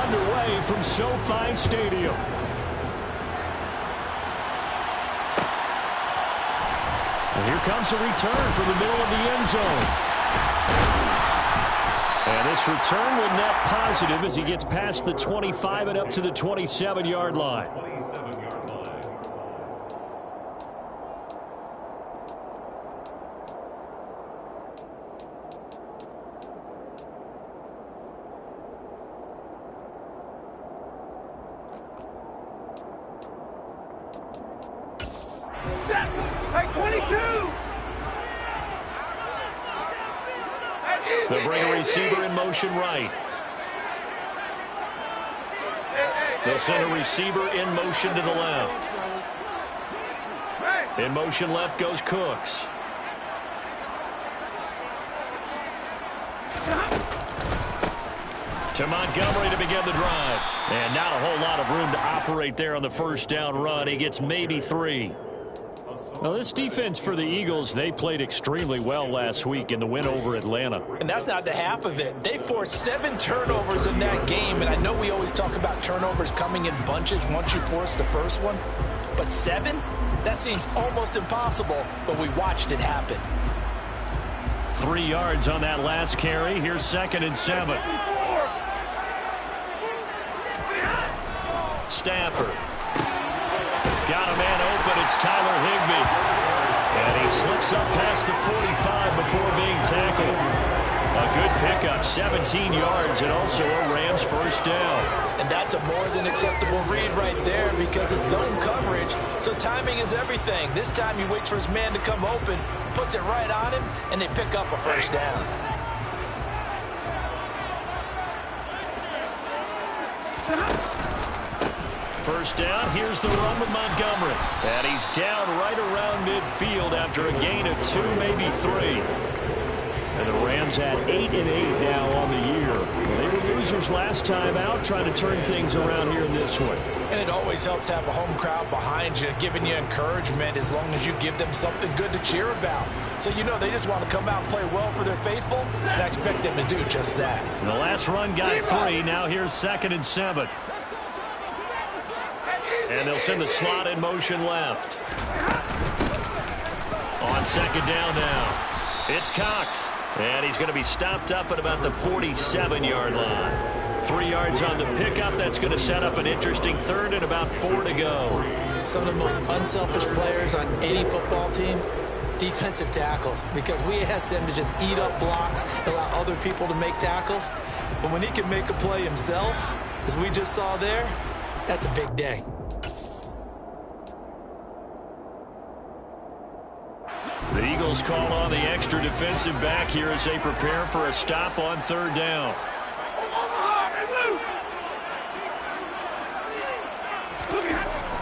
underway from SoFi Stadium. And here comes a return from the middle of the end zone. And this return will net positive as he gets past the 25 and up to the 27-yard line. They'll bring a receiver in motion right. They'll send a receiver in motion to the left. In motion left goes Cooks. To Montgomery to begin the drive. And not a whole lot of room to operate there on the first down run. He gets maybe 3. Well, this defense for the Eagles, they played extremely well last week in the win over Atlanta. And that's not the half of it. They forced 7 turnovers in that game, and I know we always talk about turnovers coming in bunches once you force the first one, but 7? That seems almost impossible, but we watched it happen. 3 yards on that last carry. Here's 2nd and 7. Stafford. Got a man open. It's Tyler Higbee. And he slips up past the 45 before being tackled. A good pickup, 17 yards, and also a Rams first down. And that's a more than acceptable read right there because it's zone coverage, so timing is everything. This time he waits for his man to come open, puts it right on him, and they pick up a first down. First down, here's the run with Montgomery. And he's down right around midfield after a gain of 2, maybe 3. And the Rams at 8-8 now on the year. They were losers last time out, trying to turn things around here in this one. And it always helps to have a home crowd behind you, giving you encouragement as long as you give them something good to cheer about. So you know they just want to come out and play well for their faithful, and I expect them to do just that. And the last run got 3. Now here's 2nd and 7. And they'll send the slot in motion left. On 2nd down now, it's Cox. And he's going to be stopped up at about the 47-yard line. 3 yards on the pickup. That's going to set up an interesting 3rd and about 4 to go. Some of the most unselfish players on any football team, defensive tackles, because we ask them to just eat up blocks, allow other people to make tackles. But when he can make a play himself, as we just saw there, that's a big day. The Eagles call on the extra defensive back here as they prepare for a stop on 3rd down.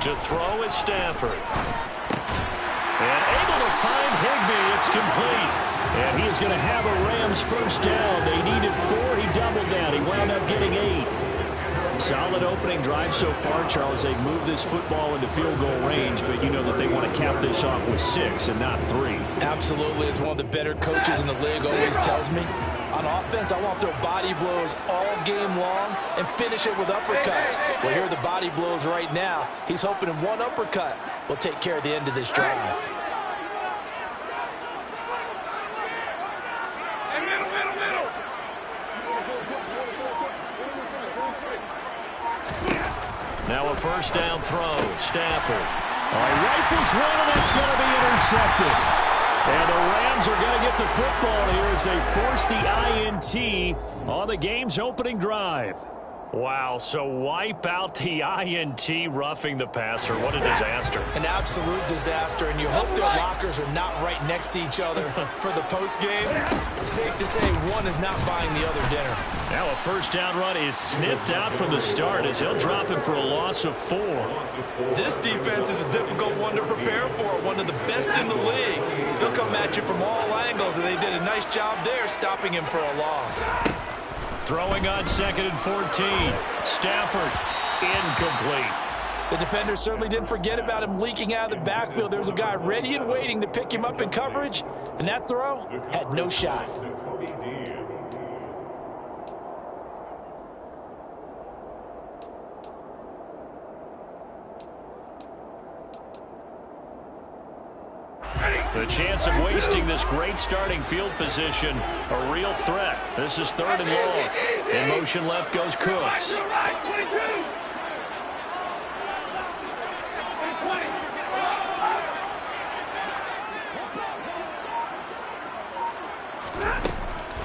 To throw is Stafford. And able to find Higbee. It's complete. And he is going to have a Rams first down. They needed 4. He doubled down. He wound up getting 8. Solid opening drive so far, Charles. They've moved this football into field goal range, but you know that they want to cap this off with 6 and not 3. Absolutely. As one of the better coaches in the league always tells me, on offense, I want their body blows all game long and finish it with uppercuts. Well, here are the body blows right now. He's hoping in one uppercut will take care of the end of this drive. Now a first down throw. Stafford. He rifles one, and it's going to be intercepted. And the Rams are going to get the football here as they force the INT on the game's opening drive. Wow, so wipe out the INT, roughing the passer. What a disaster. An absolute disaster, and you hope their lockers are not right next to each other for the postgame. Safe to say one is not buying the other dinner. Now a first down run is sniffed out from the start as he'll drop him for a loss of 4. This defense is a difficult one to prepare for, one of the best in the league. They'll come at you from all angles, and they did a nice job there stopping him for a loss. Throwing on 2nd and 14. Stafford, incomplete. The defender certainly didn't forget about him leaking out of the backfield. There was a guy ready and waiting to pick him up in coverage, and that throw had no shot. The chance of wasting this great starting field position, a real threat. This is 3rd and long. In motion left goes Cooks.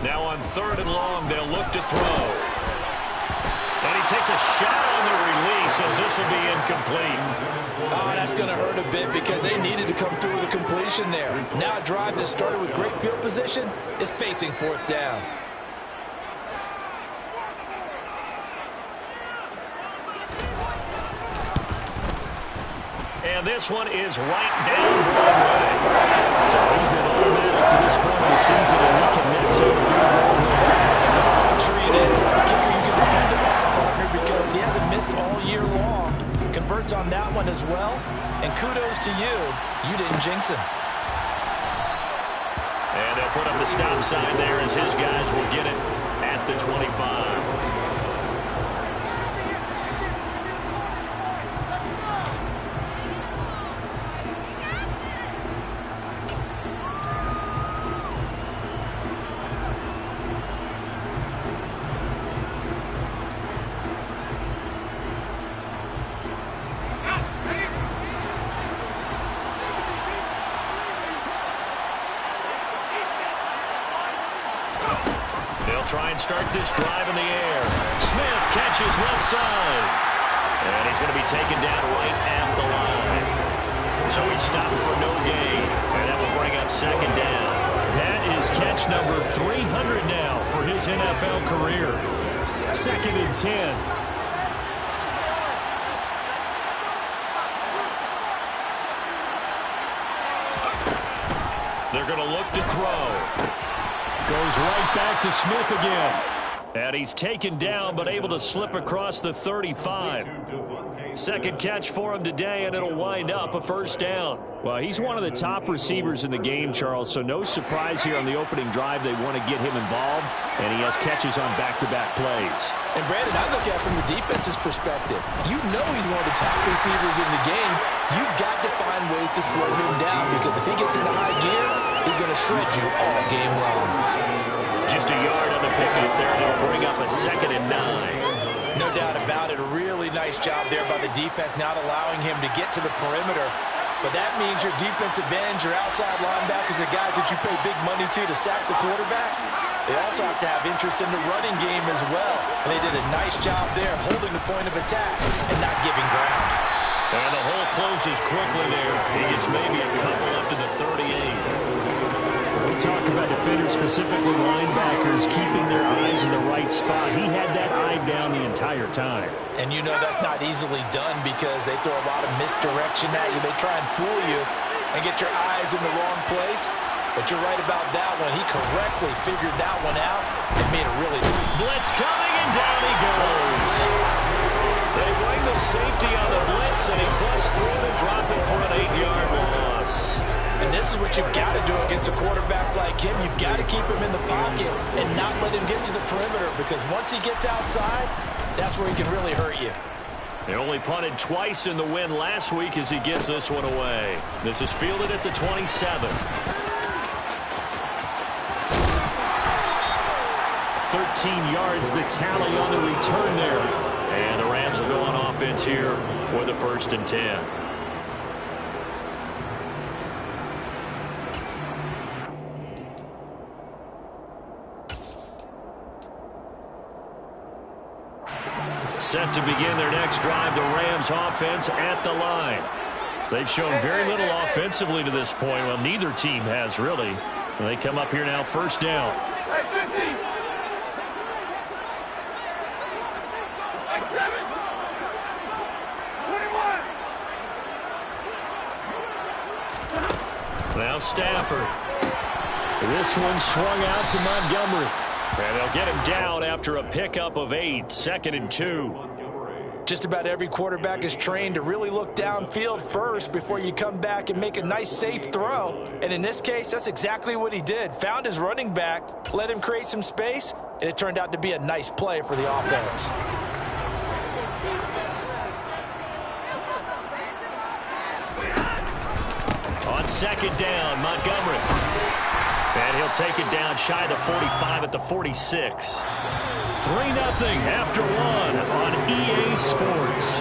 Now on 3rd and long, they'll look to throw. And he takes a shot on the release as this will be incomplete. Oh, that's going to hurt a bit because they needed to come through with a completion there. Now a drive that started with great field position is facing 4th down. And this one is right down Broadway. So he's been automatic to this point of the season, and he connects on the field goal. Luxury it is to have a kicker you can depend upon, partner, because he hasn't missed all year long. Converts on that one as well. And kudos to you. You didn't jinx him. And they'll put up the stop sign there as his guys will get it at the 25. Try and start this drive in the air. Smith catches left side. And he's going to be taken down right at the line. So he's stopped for no gain. And that will bring up 2nd down. That is catch number 300 now for his NFL career. 2nd and 10. They're going to look to throw. Goes right back to Smith again. And he's taken down, but able to slip across the 35. 2nd catch for him today, and it'll wind up a 1st down. Well, he's one of the top receivers in the game, Charles, so no surprise here on the opening drive. They want to get him involved, and he has catches on back-to-back plays. And, Brandon, I look at it from the defense's perspective. You know he's one of the top receivers in the game. You've got to find ways to slow him down because if he gets into high gear, he's going to shred you all game long. Just a yard on the pickup there. They'll bring up a 2nd and 9. No doubt about it. A really nice job there by the defense, not allowing him to get to the perimeter. But that means your defensive ends, your outside linebackers, the guys that you pay big money to sack the quarterback, they also have to have interest in the running game as well. And they did a nice job there holding the point of attack and not giving ground. And the hole closes quickly there. He gets maybe a couple up to the 38. We talk about defenders, specifically linebackers, keeping their eyes in the right spot. He had that eye down the entire time. And you know that's not easily done because they throw a lot of misdirection at you. They try and fool you and get your eyes in the wrong place. But you're right about that one. He correctly figured that one out and made a really... Blitz coming, and down he goes. They bring the safety on the blitz, and he busts through to drop it for an 8-yard loss. And this is what you've got to do against a quarterback like him. You've got to keep him in the pocket and not let him get to the perimeter because once he gets outside, that's where he can really hurt you. They only punted twice in the win last week as he gets this one away. This is fielded at the 27. 13 yards the tally on the return there. And the Rams will go on offense here with a 1st and 10. Set to begin their next drive, the Rams offense at the line. They've shown very little offensively to this point. Well, neither team has really. And they come up here now 1st down. Now Stafford. This one swung out to Montgomery. And they'll get him down after a pickup of 8, 2nd and 2. Just about every quarterback is trained to really look downfield first before you come back and make a nice, safe throw. And in this case, that's exactly what he did. Found his running back, let him create some space, and it turned out to be a nice play for the offense. On second down, Montgomery. And he'll take it down shy of the 45 at the 46. 3-0 after one on EA Sports.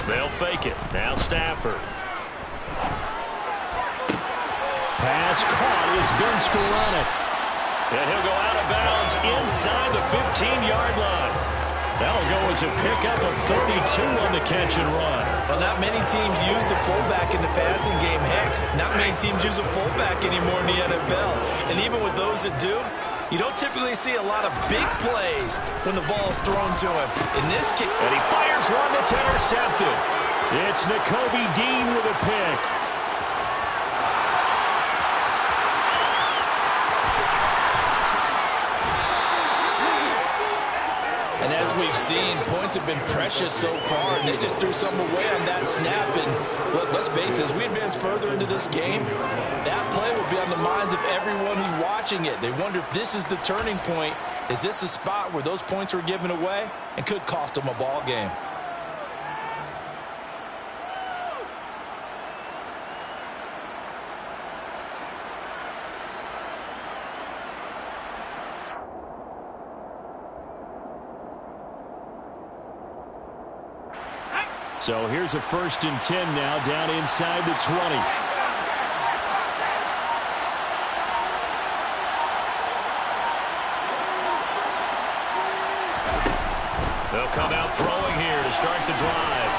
They'll fake it. Now Stafford. Pass caught is Ben Skoranek. And he'll go out of bounds inside the 15-yard line. That'll go as a pickup of 32 on the catch and run. Well, not many teams use the fullback in the passing game. Heck, not many teams use a fullback anymore in the NFL. And even with those that do, you don't typically see a lot of big plays when the ball's thrown to him. In this case, and he fires one that's intercepted. It's Nakobe Dean with a pick. And as we've seen, points have been precious so far, and they just threw some away on that snap. And let's face it, as we advance further into this game, that play will be on the minds of everyone who's watching it. They wonder if this is the turning point. Is this the spot where those points were given away and could cost them a ball game? So here's a 1st and 10 now, down inside the 20. They'll come out throwing here to start the drive.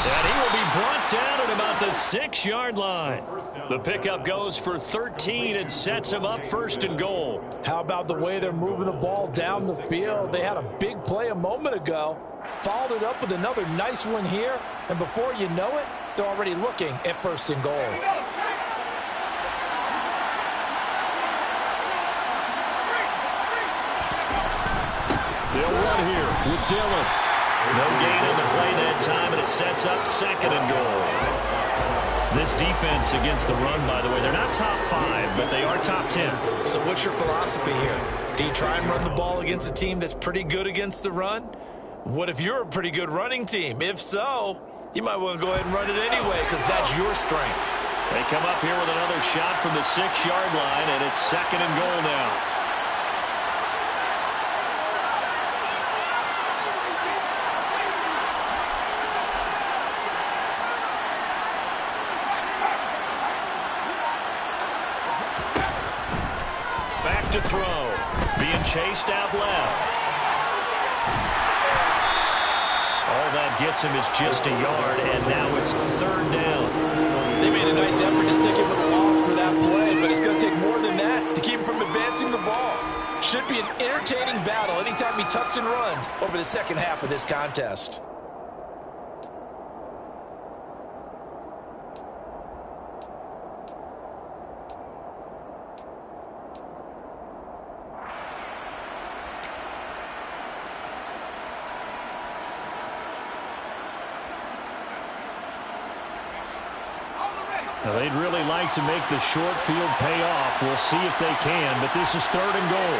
And he will be brought down at about the 6-yard line. The pickup goes for 13 and sets him up 1st and goal. How about the way they're moving the ball down the field? They had a big play a moment ago, followed it up with another nice one here, and before you know it, they're already looking at 1st and goal. They'll run here with Dillon. No gain on the play that time, and it sets up 2nd and goal. This defense against the run, by the way, they're not top 5, but they are top 10. So what's your philosophy here? Do you try and run the ball against a team that's pretty good against the run? What if you're a pretty good running team? If so, you might want to go ahead and run it anyway because that's your strength. They come up here with another shot from the 6-yard line, and it's 2nd and goal now. To throw, being chased out left. All that gets him is just a yard, and now it's 3rd down. They made a nice effort to stick him with a loss for that play, but it's going to take more than that to keep him from advancing the ball. Should be an entertaining battle anytime he tucks and runs over the second half of this contest. Now, they'd really like to make the short field pay off. We'll see if they can, but this is 3rd and goal.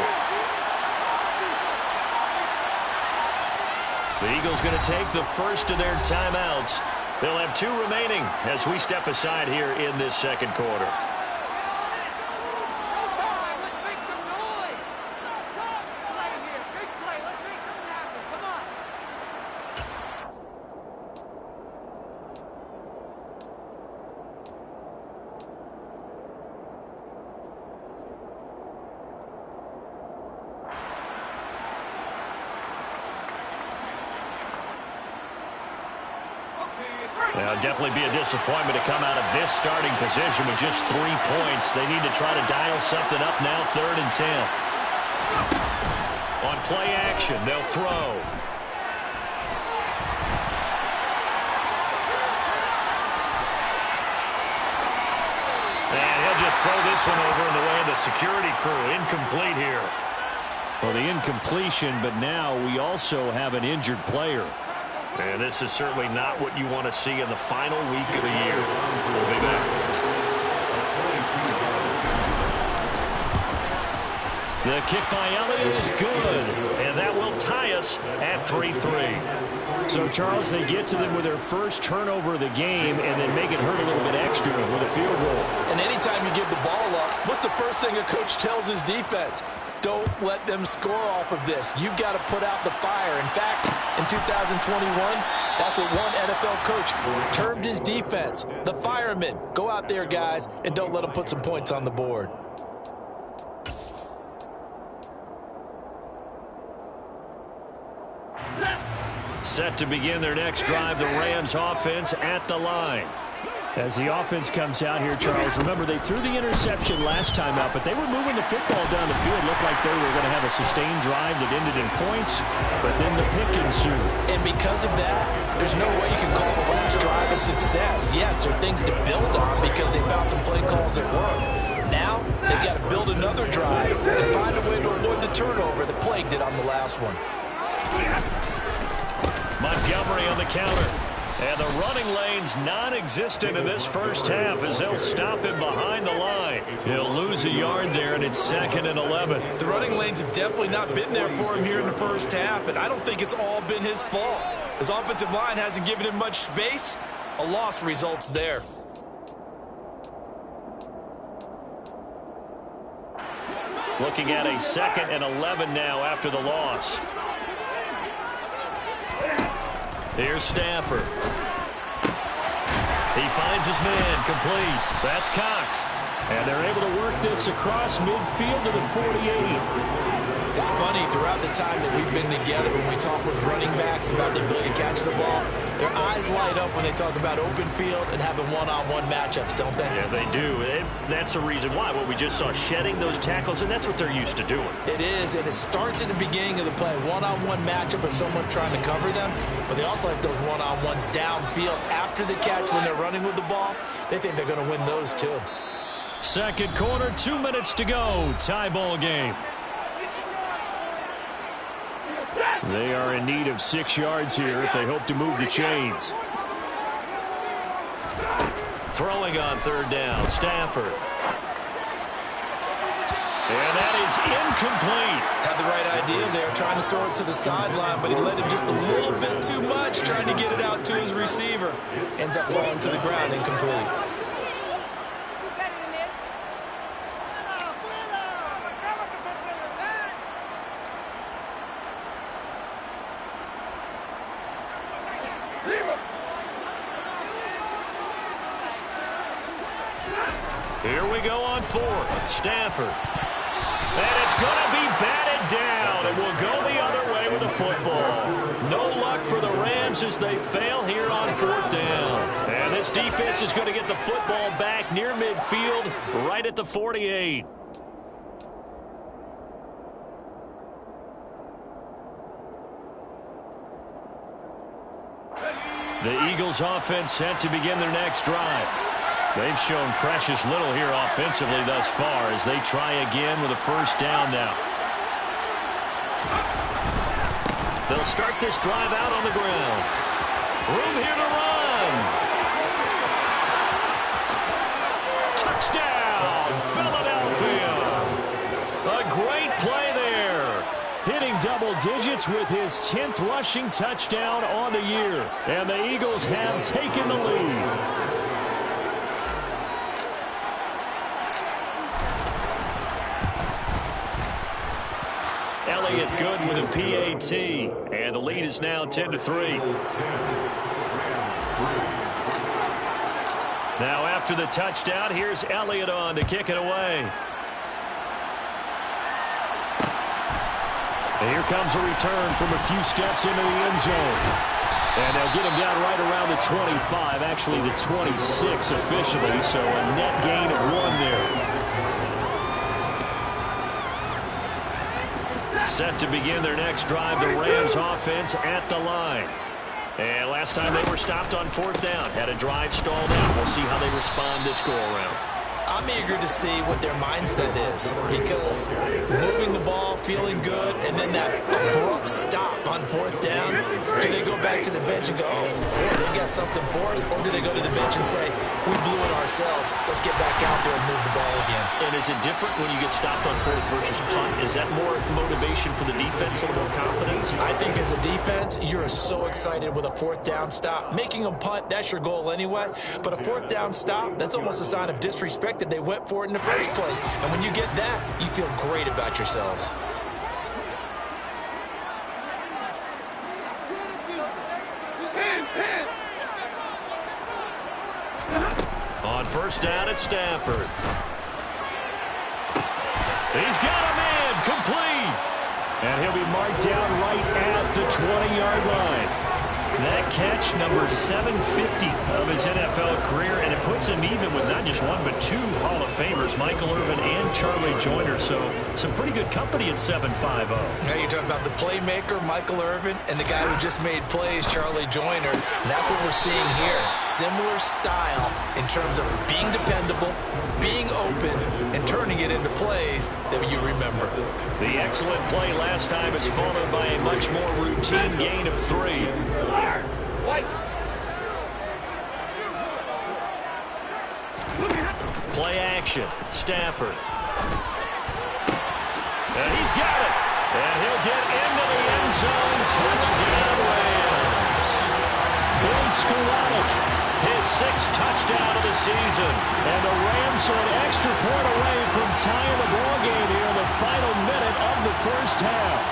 The Eagles going to take the first of their timeouts. They'll have 2 remaining as we step aside here in this 2nd quarter. It'll definitely be a disappointment to come out of this starting position with just 3 points. They need to try to dial something up now, 3rd and 10. On play action, they'll throw. And he'll just throw this one over in the way of the security crew. Incomplete here. Well, the incompletion, but now we also have an injured player. And this is certainly not what you want to see in the final week of the year. We'll be back. The kick by Elliott is good, and that will tie us at 3-3. So, Charles, they get to them with their first turnover of the game and then make it hurt a little bit extra with a field goal. And anytime you give the ball up, what's the first thing a coach tells his defense? Don't let them score off of this. You've got to put out the fire. In fact, in 2021, that's what one NFL coach termed his defense. The firemen. Go out there, guys, and don't let them put some points on the board. Set to begin their next drive, the Rams offense at the line. As the offense comes out here, Charles, remember they threw the interception last time out, but they were moving the football down the field. Looked like they were going to have a sustained drive that ended in points, but then the pick ensued. And because of that, there's no way you can call the last drive a success. Yes, there are things to build on because they found some play calls that work. Now, they've got to build another drive and find a way to avoid the turnover that plagued it on the last one. Montgomery on the counter. And the running lane's non-existent in this first half as they'll stop him behind the line. He'll lose a yard there, and it's 2nd and 11. The running lanes have definitely not been there for him here in the first half, and I don't think it's all been his fault. His offensive line hasn't given him much space. A loss results there. Looking at a 2nd and 11 now after the loss. Here's Stafford. He finds his man, complete. That's Cox. And they're able to work this across midfield to the 48. It's funny, throughout the time that we've been together, when we talk with running backs about the ability to catch the ball, their eyes light up when they talk about open field and having one-on-one matchups, don't they? Yeah, they do. That's the reason why. Well, we just saw shedding those tackles, and that's what they're used to doing. It is, and it starts at the beginning of the play. One-on-one matchup if someone's trying to cover them, but they also like those one-on-ones downfield after the catch when they're running with the ball. They think they're going to win those too. Second quarter, 2 minutes to go. Tie ball game. They are in need of 6 yards here if they hope to move the chains. Throwing on 3rd down, Stafford. And that is incomplete. Had the right idea there, trying to throw it to the sideline, but he let him just a little bit too much, trying to get it out to his receiver. Ends up falling to the ground, incomplete. Here we go on 4th. Stafford. And it's going to be batted down. It will go the other way with the football. No luck for the Rams as they fail here on 4th down. And this defense is going to get the football back near midfield, right at the 48. The Eagles offense set to begin their next drive. They've shown precious little here offensively thus far as they try again with a 1st down now. They'll start this drive out on the ground. Room here to run. Touchdown, Philadelphia. A great play there. Hitting double digits with his 10th rushing touchdown on the year. And the Eagles have taken the lead. Elliott good with a PAT, and the lead is now 10-3. Now after the touchdown, here's Elliott on to kick it away. And here comes a return from a few steps into the end zone. And they'll get him down right around the 25, actually the 26 officially, so a net gain of 1 there. Set to begin their next drive, the Rams offense at the line. And last time they were stopped on 4th down, had a drive stalled out. We'll see how they respond this go-around. I'm eager to see what their mindset is, because moving the ball, feeling good, and then that abrupt stop on 4th down, do they go back to the bench and go, oh, boy, they got something for us, or do they go to the bench and say, we blew it ourselves, let's get back out there and move the ball again? And is it different when you get stopped on 4th versus punt? Is that more motivation for the defense, a little more confidence? I think as a defense, you're so excited with a 4th down stop. Making them punt, that's your goal anyway. But a 4th down stop, that's almost a sign of disrespect that they went for it in the first place. And when you get that, you feel great about yourselves. On 1st down at Stafford. He's got a man complete. And he'll be marked down right at the 20-yard line. That catch, number 750 of his NFL career, and it puts him even with not just one but 2 Hall of Famers, Michael Irvin and Charlie Joyner. So some pretty good company at 7'5". Now you're talking about the playmaker, Michael Irvin, and the guy who just made plays, Charlie Joyner. And that's what we're seeing here. Similar style in terms of being dependable, being open, and turning it into plays that you remember. The excellent play last time is followed by a much more routine gain of 3. Play action. Stafford. And he's got it. And he'll get into the end zone. Touchdown Rams. Bill Skoranek, his 6th touchdown of the season. And the Rams are an extra point away from tying the ball game here in the final minute of the first half.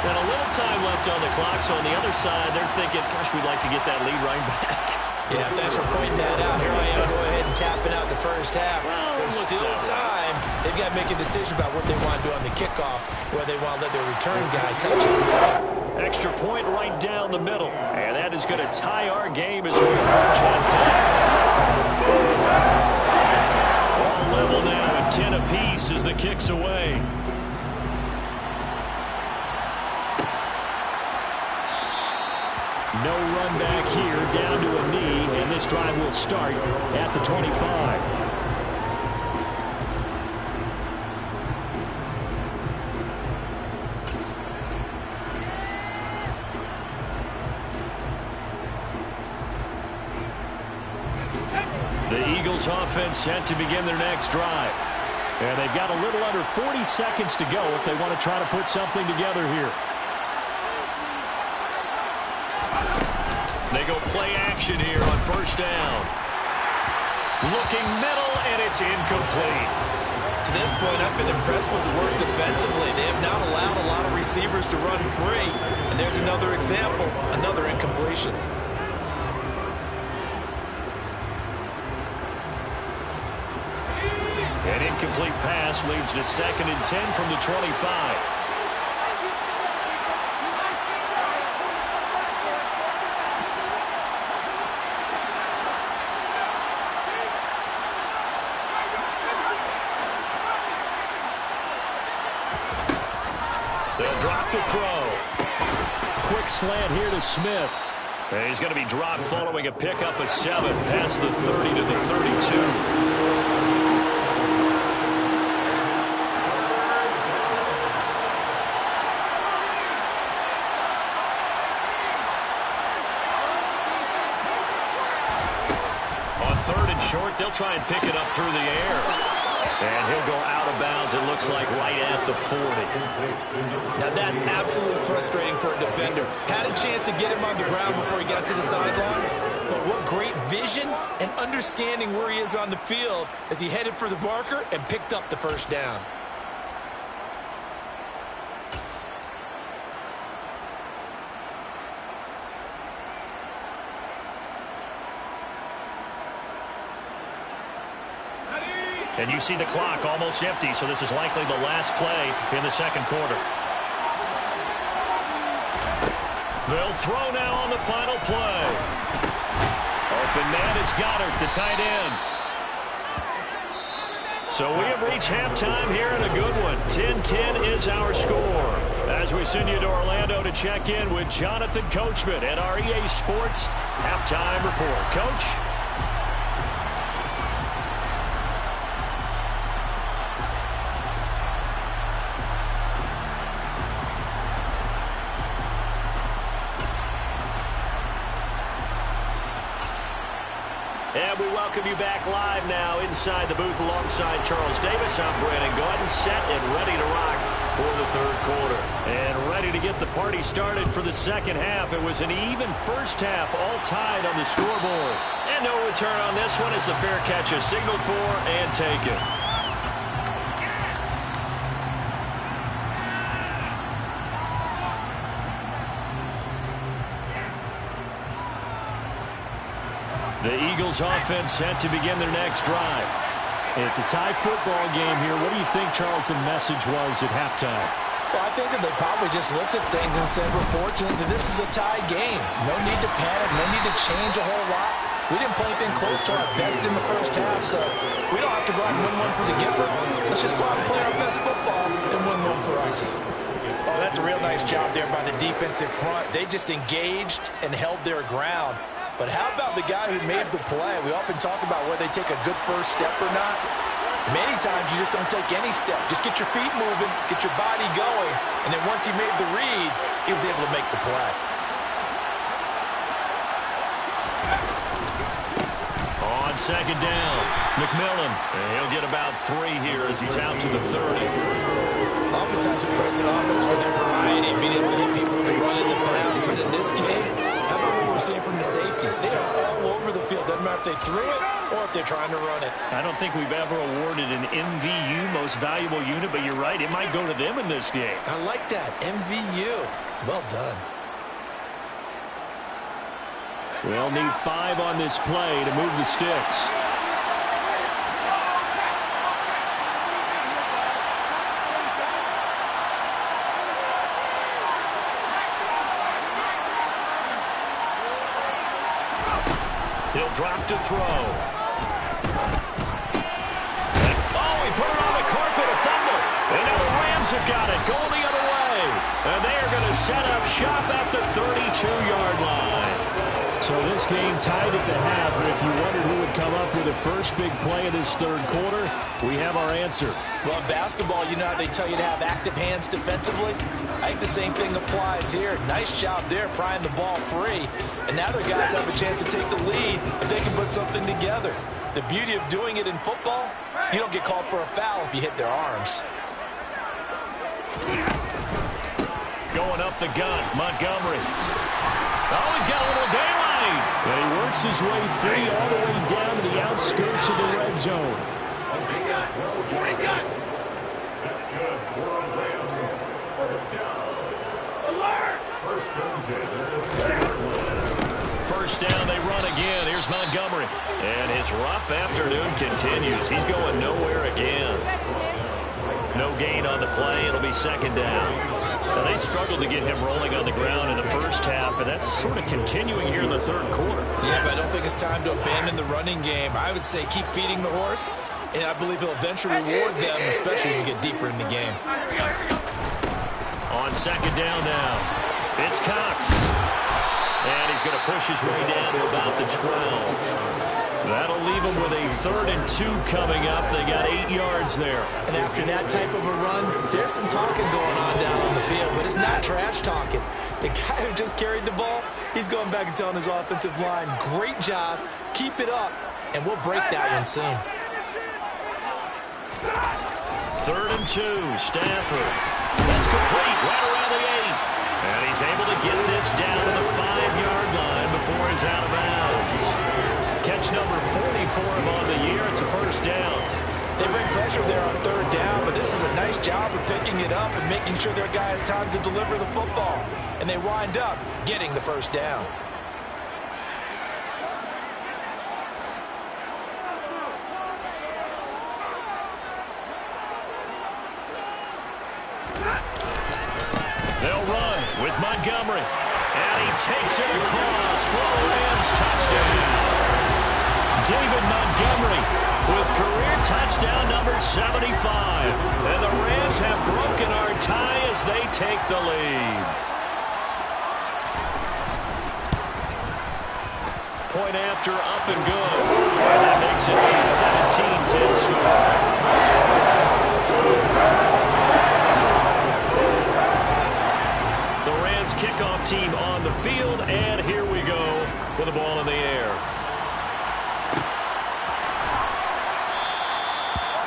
And a little time left on the clock, so on the other side, they're thinking, gosh, we'd like to get that lead right back. Yeah, thanks for pointing that out. Here I am, go ahead and tapping out the first half. There's still time. They've got to make a decision about what they want to do on the kickoff, whether they want to let their return guy touch it. Extra point right down the middle. And that is going to tie our game as we approach halftime. All level now at 10 apiece as the kick's away. No run back here, down to a knee, and this drive will start at the 25. The Eagles offense set to begin their next drive. And they've got a little under 40 seconds to go if they want to try to put something together here. They go play action here on 1st down. Looking middle, and it's incomplete. To this point, I've been impressed with the work defensively. They have not allowed a lot of receivers to run free. And there's another example, another incompletion. An incomplete pass leads to 2nd and 10 from the 25. They'll drop to throw. Quick slant here to Smith. And he's going to be dropped following a pickup of 7 past the 30 to the 32. On 3rd and short, they'll try and pick it up through the air. And he'll go out of bounds, it looks like, right at the 40. Now that's absolutely frustrating for a defender. Had a chance to get him on the ground before he got to the sideline. But what great vision and understanding where he is on the field as he headed for the marker and picked up the 1st down. And you see the clock almost empty, so this is likely the last play in the 2nd quarter. They'll throw now on the final play. Open man is Goddard, the tight end. So we have reached halftime here in a good one. 10-10 is our score. As we send you to Orlando to check in with Jonathan Coachman at our EA Sports Halftime Report. Coach? And we welcome you back live now inside the booth alongside Charles Davis. I'm Brandon Gaudin, set and ready to rock for the third quarter. And ready to get the party started for the second half. It was an even first half, all tied on the scoreboard. And no return on this one as the fair catch is signaled for and taken. The Eagles offense set to begin their next drive. It's a tie football game here. What do you think, Charles, the message was at halftime? Well, I think that they probably just looked at things and said, we're fortunate that this is a tie game. No need to panic, no need to change a whole lot. We didn't play anything close to our best in the first half, so we don't have to go out and win one for the Gipper. Let's just go out and play our best football and win one for us. Oh, that's a real nice job there by the defensive front. They just engaged and held their ground. But how about the guy who made the play? We often talk about whether they take a good first step or not. Many times you just don't take any step. Just get your feet moving, get your body going, and then once he made the read, he was able to make the play. On second down, McMillan. He'll get about 3 here as he's out to the 30. Oftentimes we praise an offense for their variety, being able to hit people with the run in the pass. But in this game, how about what we're seeing from the safeties? They are all over the field. Doesn't matter if they threw it or if they're trying to run it. I don't think we've ever awarded an MVU, most valuable unit, but you're right, it might go to them in this game. I like that, MVU. Well done. They'll need 5 on this play to move the sticks. He'll drop to throw. Oh, he put it on the carpet, a fumble. And now the Rams have got it, going the other way. And they are going to set up shop at the 32-yard line. So this game tied at the half, and if you wondered who would come up with the first big play of this third quarter, we have our answer. Well, in basketball, you know how they tell you to have active hands defensively? I think the same thing applies here. Nice job there prying the ball free. And now their guys have a chance to take the lead if they can put something together. The beauty of doing it in football, you don't get called for a foul if you hit their arms. Going up the gun, Montgomery. Oh, he's got a little daylight. And he works his way free all the way down to the outskirts of the red zone. That's good. Rams. First down. Alert! First down, they run again. Here's Montgomery. And his rough afternoon continues. He's going nowhere again. No gain on the play. It'll be second down. Now, they struggled to get him rolling on the ground in the first half, and that's sort of continuing here in the third quarter. Yeah, but I don't think it's time to abandon the running game. I would say keep feeding the horse, and I believe he'll eventually reward them, especially as we get deeper in the game. On second down now, it's Cox. And he's going to push his way down to about the 12. That'll leave him with a 3rd and 2 coming up. They got 8 yards there. And after that type of a run, there's some talking going on down on the field, but it's not trash talking. The guy who just carried the ball, he's going back and telling his offensive line, great job, keep it up, and we'll break that one soon. 3rd and 2, Stafford. That's complete, right around the 8. And he's able to get this down to the 5-yard line before he's out of bounds. Catch number 40 for him on the year. It's a first down. They bring pressure there on 3rd down, but this is a nice job of picking it up and making sure their guy has time to deliver the football. And they wind up getting the first down. They'll run with Montgomery. And he takes it across for a Rams touchdown. David Montgomery with career touchdown number 75. And the Rams have broken our tie as they take the lead. Point after, up and good. And that makes it a 17-10 score. The Rams kickoff team on the field, and here we go with the ball in the air.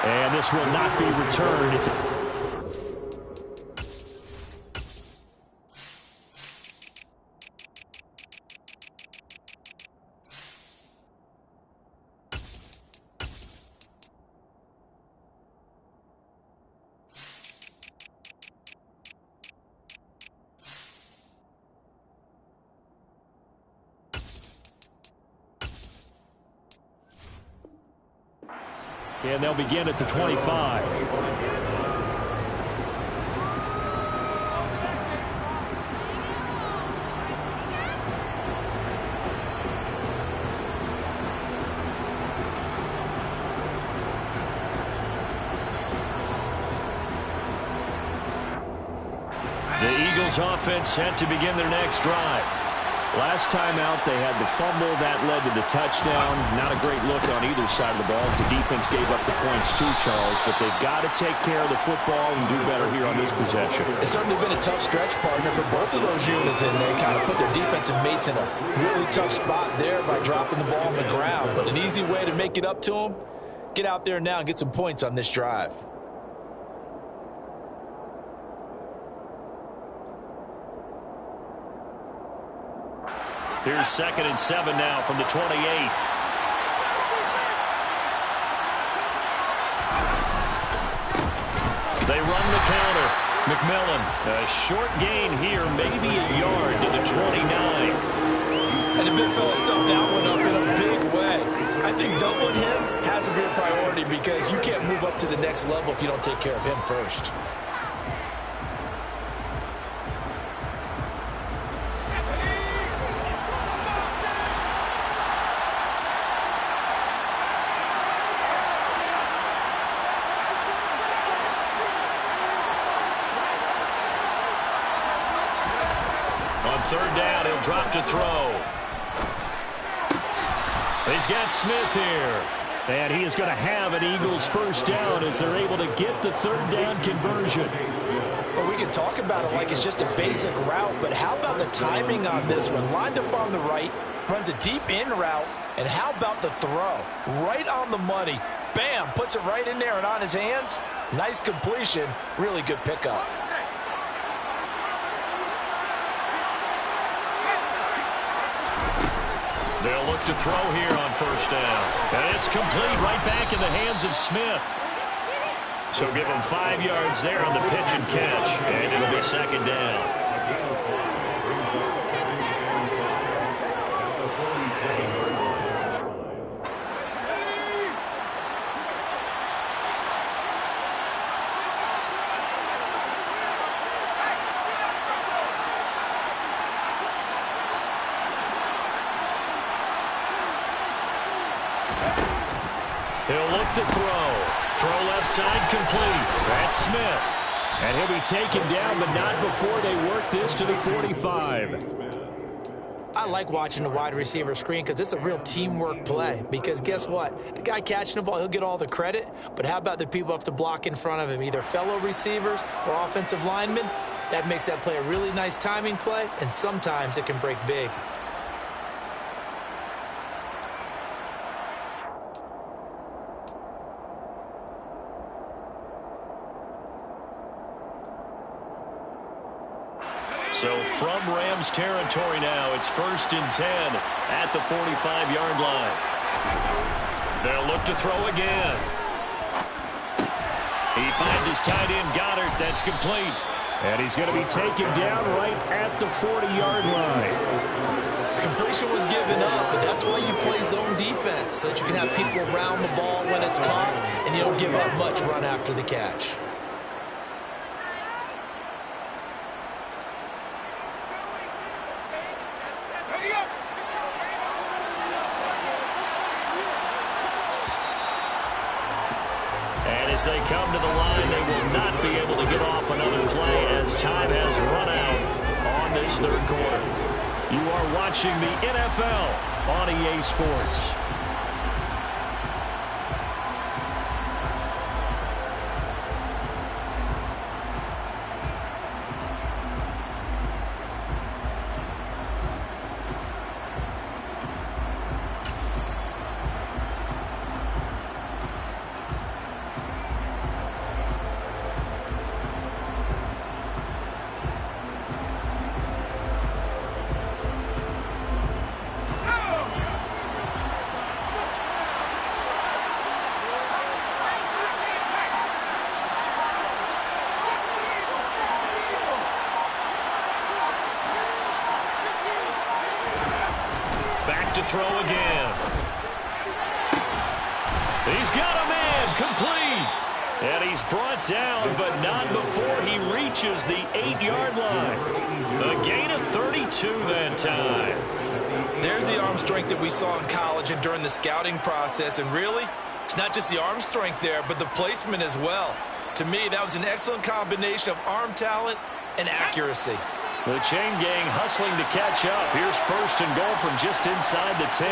And this will not be returned. It's and they'll begin at the 25. The Eagles offense set to begin their next drive. Last time out, they had the fumble. That led to the touchdown. Not a great look on either side of the ball as the defense gave up the points too, Charles. But they've got to take care of the football and do better here on this possession. It's certainly been a tough stretch, partner, for both of those units, and they kind of put their defensive mates in a really tough spot there by dropping the ball on the ground. But an easy way to make it up to them, get out there now and get some points on this drive. Here's 2nd and 7 now from the 28. They run the counter. McMillan, a short gain here, maybe a yard to the 29. And the big fella stuffed that one up in a big way. I think doubling him has to be a priority because you can't move up to the next level if you don't take care of him first. On 3rd down, he'll drop to throw. He's got Smith here. And he is going to have an Eagles first down as they're able to get the 3rd down conversion. Well, we can talk about it like it's just a basic route, but how about the timing on this one? Lined up on the right, runs a deep in route, and how about the throw? Right on the money. Bam, puts it right in there and on his hands. Nice completion, really good pickup. They'll look to throw here on 1st down. And it's complete right back in the hands of Smith. So give him 5 yards there on the pitch and catch. And it'll be 2nd down. He'll look to throw. Throw left side complete. That's Smith. And he'll be taken down, but not before they work this to the 45. I like watching the wide receiver screen because it's a real teamwork play. Because guess what? The guy catching the ball, he'll get all the credit. But how about the people who have to block in front of him, either fellow receivers or offensive linemen? That makes that play a really nice timing play, and sometimes it can break big. So from Rams territory now, it's 1st and 10 at the 45-yard line. They'll look to throw again. He finds his tight end, Goddard. That's complete. And he's going to be taken down right at the 40-yard line. Completion was given up, but that's why you play zone defense, so that you can have people around the ball when it's caught, and you don't give up much run after the catch. As they come to the line, they will not be able to get off another play as time has run out on this 3rd quarter. You are watching the NFL on EA Sports. Back to throw again. He's got a man, complete. And he's brought down, but not before he reaches the 8-yard line. A gain of 32 that time. There's the arm strength that we saw in college and during the scouting process. And really, it's not just the arm strength there, but the placement as well. To me, that was an excellent combination of arm talent and accuracy. The chain gang hustling to catch up. Here's first and goal from just inside the 10.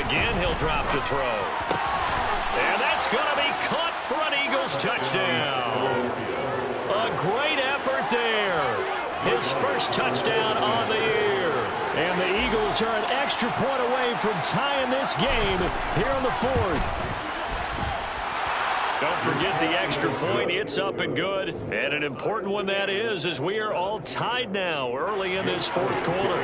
Again, he'll drop to throw. And that's going to be caught for an Eagles touchdown. A great effort there. His first touchdown on the year. And the Eagles are an extra point away from tying this game here on the 4th. Don't forget the extra point. It's up and good. And an important one that is, as we are all tied now early in this 4th quarter.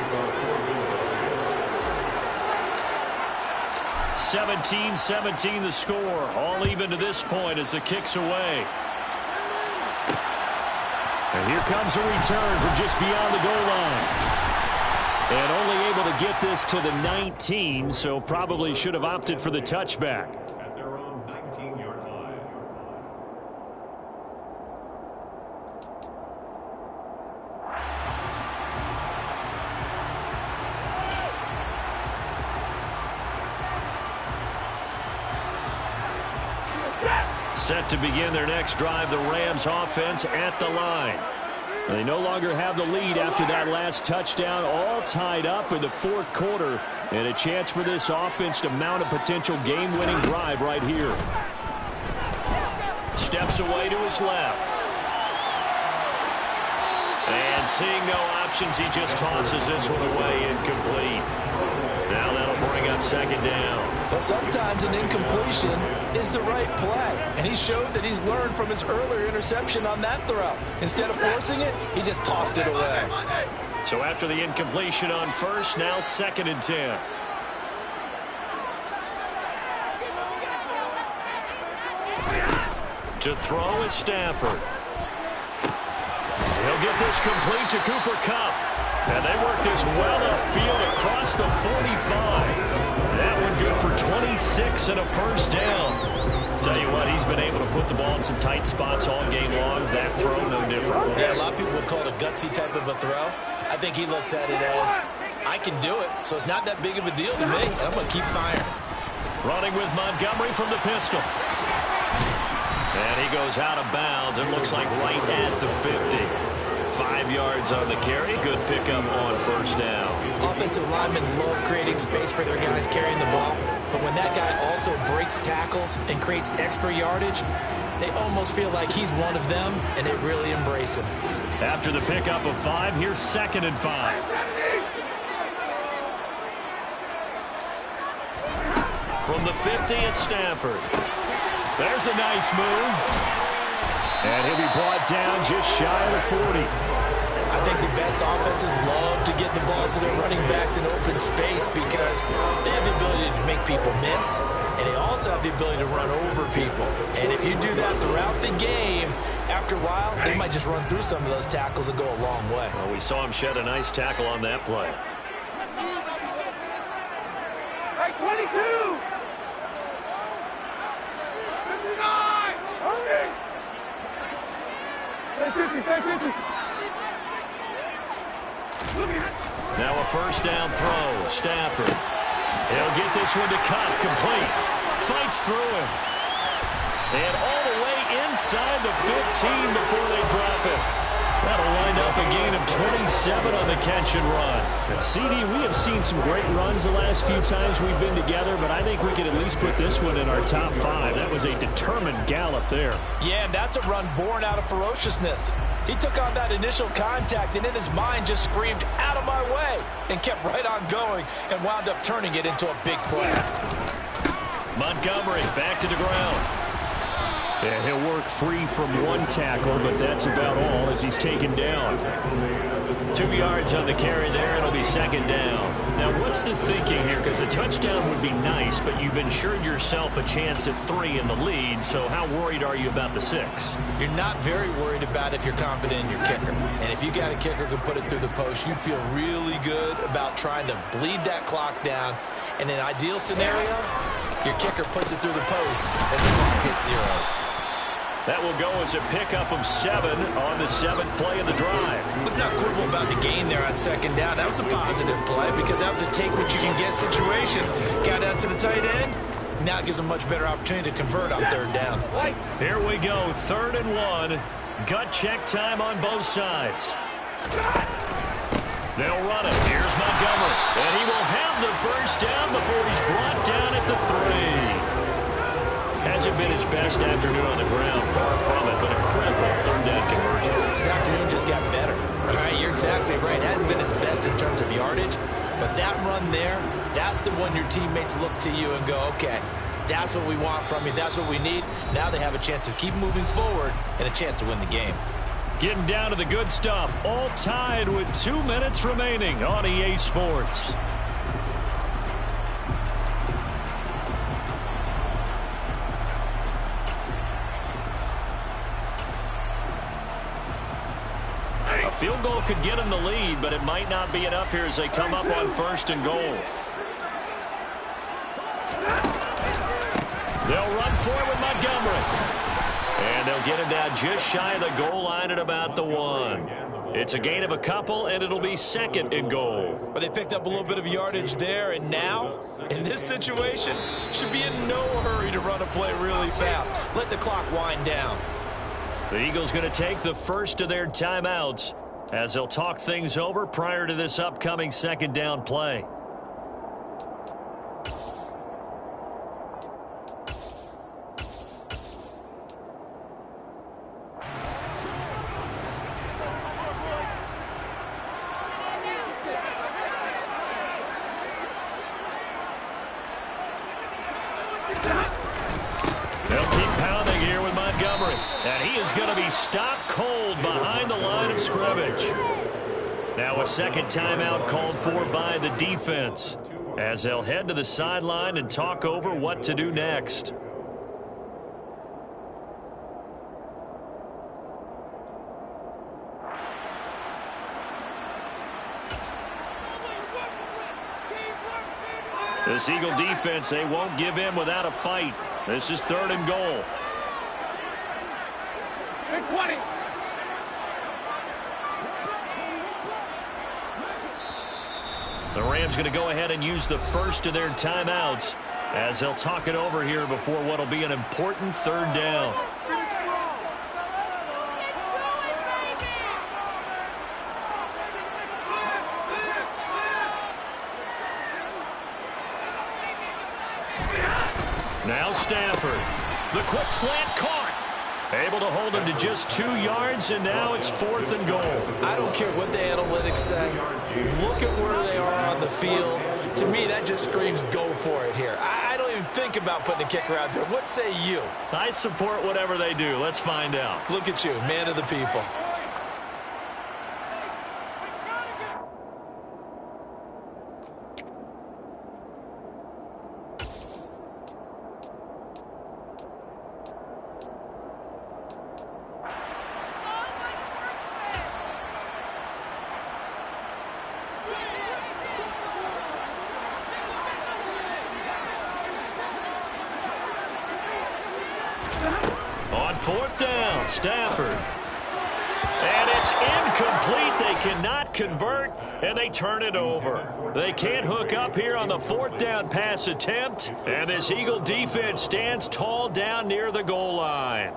17-17 the score. All even to this point as the kick's away. And here comes a return from just beyond the goal line. And only able to get this to the 19, so probably should have opted for the touchback. At their own 19-yard line. Set to begin their next drive, the Rams offense at the line. They no longer have the lead after that last touchdown, all tied up in the 4th quarter, and a chance for this offense to mount a potential game-winning drive right here. Steps away to his left. And seeing no options, he just tosses this one away, incomplete. Now that'll bring up second down. Well, sometimes an incompletion is the right play, and he showed that he's learned from his earlier interception on that throw. Instead of forcing it, he just tossed it away. So after the incompletion on first, now 2nd and 10. To throw is Stafford. He'll get this complete to Cooper Kupp. And they work this well upfield across the 45. That one good for 26 and a first down. Tell you what, he's been able to put the ball in some tight spots all game long. That throw, no different. Yeah, a lot of people would call it a gutsy type of a throw. I think he looks at it as, I can do it, so it's not that big of a deal to me, and I'm going to keep firing. Running with Montgomery from the pistol. And he goes out of bounds. It looks like right at the 50. 5 yards on the carry. Good pickup on first down. Offensive linemen love creating space for their guys carrying the ball. But when that guy also breaks tackles and creates extra yardage, they almost feel like he's one of them, and they really embrace him. After the pickup of 5, here's 2nd and 5. From the 50, it's Stafford. There's a nice move. And he'll be brought down just shy of the 40. I think the best offenses love to get the ball to their running backs in open space because they have the ability to make people miss, and they also have the ability to run over people. And if you do that throughout the game, after a while, they might just run through some of those tackles and go a long way. Well, we saw him shed a nice tackle on that play. Hey, 22! 59! Okay! Stay 50! Now a first down throw. Stafford. He'll get this one to Kupp. Complete. Fights through him. And all the way inside the 15 before they drop it. That'll wind up a gain of 27 on the catch and run. CD, we have seen some great runs the last few times we've been together, but I think we could at least put this one in our top 5. That was a determined gallop there. Yeah, and that's a run born out of ferociousness. He took on that initial contact and in his mind just screamed, "Out of my way," and kept right on going and wound up turning it into a big play. Montgomery back to the ground. And he'll work free from one tackle, but that's about all as he's taken down. 2 yards on the carry there. It'll be second down. Now, what's the thinking here? Because a touchdown would be nice, but you've ensured yourself a chance at 3 in the lead, so how worried are you about the 6? You're not very worried about if you're confident in your kicker. And if you got a kicker who can put it through the post, you feel really good about trying to bleed that clock down. In an ideal scenario, your kicker puts it through the post as the clock hits zeros. That will go as a pickup of 7 on the 7th play of the drive. Let's not quibble about the gain there on second down. That was a positive play because that was a take-what-you-can-get situation. Got out to the tight end. Now it gives them much better opportunity to convert on third down. Here we go, 3rd and 1. Gut check time on both sides. They'll run it. Here's Montgomery. And he will have the first down before he's brought down at the 3. Hasn't been his best afternoon on the ground, far from it, but a critical 3rd down conversion. This afternoon just got better. All right, you're exactly right. It hasn't been his best in terms of yardage, but that run there, that's the one your teammates look to you and go, okay, that's what we want from you. That's what we need. Now they have a chance to keep moving forward and a chance to win the game. Getting down to the good stuff, all tied with 2 minutes remaining on EA Sports. A field goal could get them the lead, but it might not be enough here as they come up on 1st and goal. They'll run for it with Montgomery. And they'll get him down just shy of the goal line at about the 1. It's a gain of a couple, and it'll be 2nd and goal. But they picked up a little bit of yardage there, and now, in this situation, should be in no hurry to run a play really fast. Let the clock wind down. The Eagles going to take the first of their timeouts as they'll talk things over prior to this upcoming 2nd down play. And he is going to be stopped cold behind the line of scrimmage. Now a 2nd timeout called for by the defense as they'll head to the sideline and talk over what to do next. This Eagle defense, they won't give in without a fight. This is 3rd and goal. 20. The Rams going to go ahead and use the first of their timeouts as they'll talk it over here before what will be an important 3rd down. Now Stafford. The quick slant caught. Able to hold him to just 2 yards, and now it's 4th and goal. I don't care what the analytics say. Look at where they are on the field. To me, that just screams go for it here. I don't even think about putting a kicker out there. What say you? I support whatever they do. Let's find out. Look at you, man of the people. On 4th down, Stafford. And it's incomplete. They cannot convert, and they turn it over. They can't hook up here on the 4th down pass attempt, and this Eagle defense stands tall down near the goal line.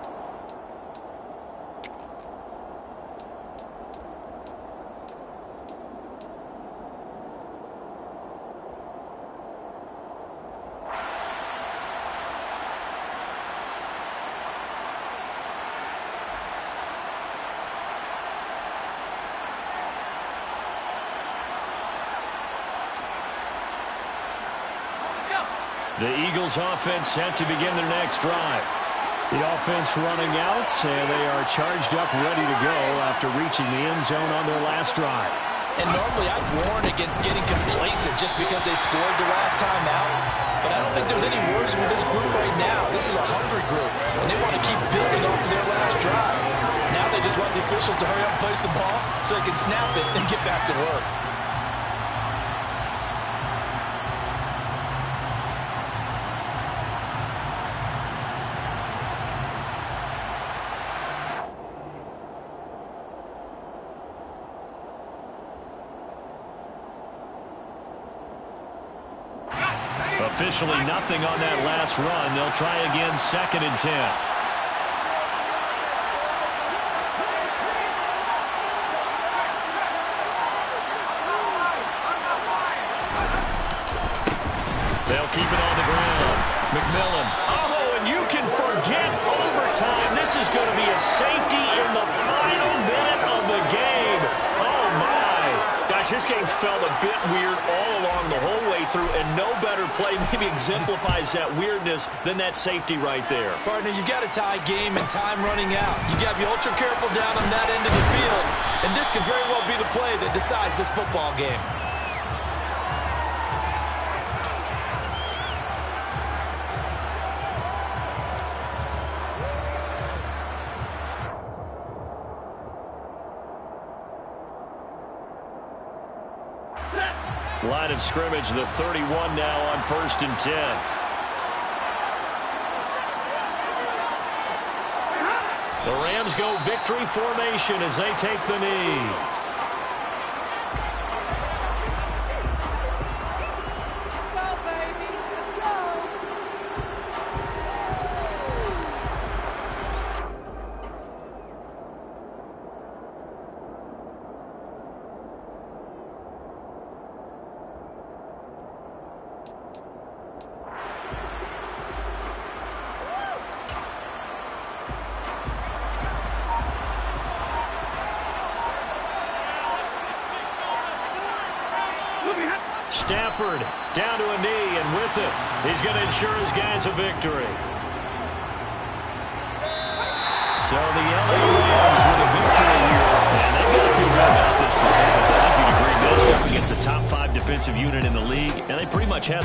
The Eagles offense set to begin their next drive. The offense running out, and they are charged up ready to go after reaching the end zone on their last drive. And normally I'd warn against getting complacent just because they scored the last time out. But I don't think there's any worries with this group right now. This is a hungry group, and they want to keep building off of their last drive. Now they just want the officials to hurry up and place the ball so they can snap it and get back to work. Officially nothing on that last run. They'll try again, 2nd and 10. They'll keep it on the ground. McMillan. Oh, and you can forget overtime. This is going to be a safety in the final minute of the game. Oh, my. Gosh, this game's felt a bit weird all along the whole way through, and no better play maybe exemplifies that weirdness than that safety right there. Partner, you've got a tie game and time running out. You got to be ultra careful down on that end of the field, and this could very well be the play that decides this football game. Line of scrimmage, the 31 now on 1st and 10. The Rams go victory formation as they take the knee. Stafford down to a knee, and with it, he's going to ensure his guys a victory. So the LA Rams with a victory here, and they've got to feel good about this performance. I think you'd agree, matched up against a top 5 defensive unit in the league, and they pretty much have